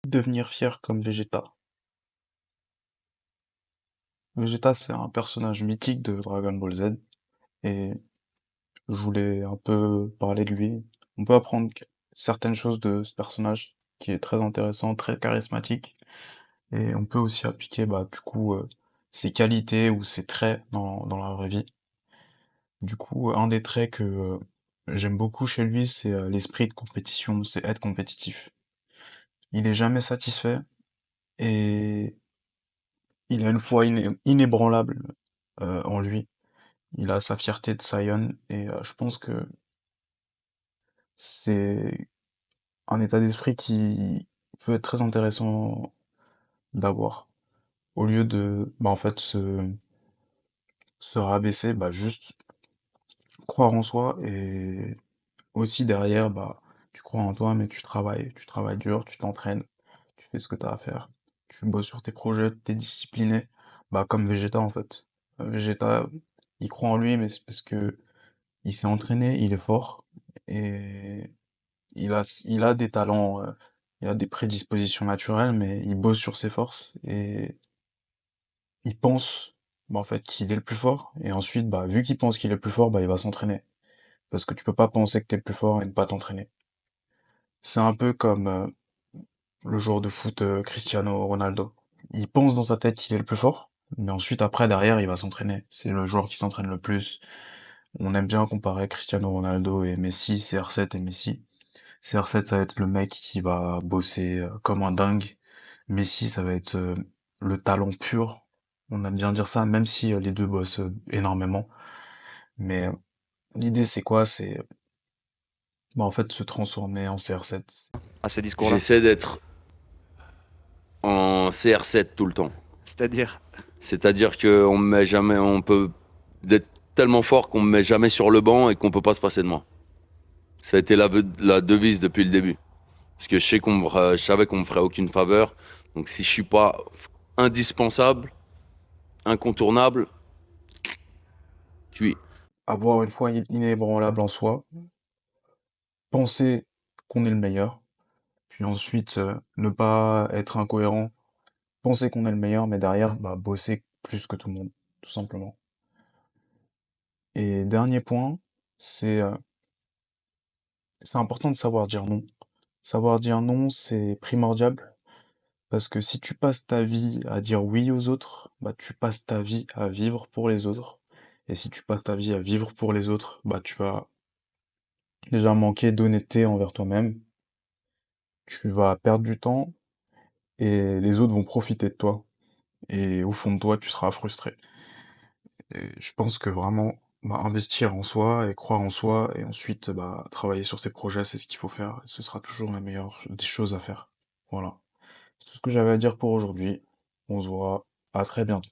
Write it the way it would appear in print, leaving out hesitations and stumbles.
Devenir fier comme Vegeta. Vegeta, c'est un personnage mythique de Dragon Ball Z, et je voulais un peu parler de lui. On peut apprendre certaines choses de ce personnage, qui est très intéressant, très charismatique, et on peut aussi appliquer, ses qualités ou ses traits dans la vraie vie. Du coup, un des traits que j'aime beaucoup chez lui, c'est l'esprit de compétition, c'est être compétitif. Il est jamais satisfait, et il a une foi inébranlable en lui. Il a sa fierté de Saiyan, et je pense que c'est un état d'esprit qui peut être très intéressant d'avoir. Au lieu de, se rabaisser, juste croire en soi, et aussi derrière, tu crois en toi, mais tu travailles dur, tu t'entraînes, tu fais ce que tu as à faire, tu bosses sur tes projets, t'es discipliné, comme Vegeta en fait. Vegeta, il croit en lui, mais c'est parce que il s'est entraîné, il est fort, et il a des talents, il a des prédispositions naturelles, mais il bosse sur ses forces, et il pense, qu'il est le plus fort, et ensuite, vu qu'il pense qu'il est le plus fort, il va s'entraîner. Parce que tu peux pas penser que t'es le plus fort et ne pas t'entraîner. C'est un peu comme le joueur de foot Cristiano Ronaldo. Il pense dans sa tête qu'il est le plus fort, mais ensuite, après, derrière, il va s'entraîner. C'est le joueur qui s'entraîne le plus. On aime bien comparer Cristiano Ronaldo et Messi, CR7 et Messi. CR7, ça va être le mec qui va bosser comme un dingue. Messi, ça va être le talent pur. On aime bien dire ça, même si les deux bossent énormément. Mais l'idée, c'est quoi? C'est en fait se transformer en CR7. À ces discours-là? J'essaie d'être en CR7 tout le temps. C'est-à-dire? C'est-à-dire qu'on me met jamais, on peut d'être tellement fort qu'on me met jamais sur le banc et qu'on peut pas se passer de moi. Ça a été la devise depuis le début. Parce que je savais qu'on me ferait aucune faveur. Donc si je suis pas indispensable, incontournable, cuit. Avoir une foi inébranlable en soi, penser qu'on est le meilleur, puis ensuite ne pas être incohérent, penser qu'on est le meilleur, mais derrière, bosser plus que tout le monde, tout simplement. Et dernier point, c'est c'est important de savoir dire non. Savoir dire non, c'est primordial, parce que si tu passes ta vie à dire oui aux autres, tu passes ta vie à vivre pour les autres. Et si tu passes ta vie à vivre pour les autres, tu vas déjà manquer d'honnêteté envers toi-même, tu vas perdre du temps, et les autres vont profiter de toi. Et au fond de toi, tu seras frustré. Et je pense que vraiment, investir en soi et croire en soi, et ensuite, travailler sur ses projets, c'est ce qu'il faut faire. Ce sera toujours la meilleure des choses à faire. Voilà. C'est tout ce que j'avais à dire pour aujourd'hui. On se voit à très bientôt.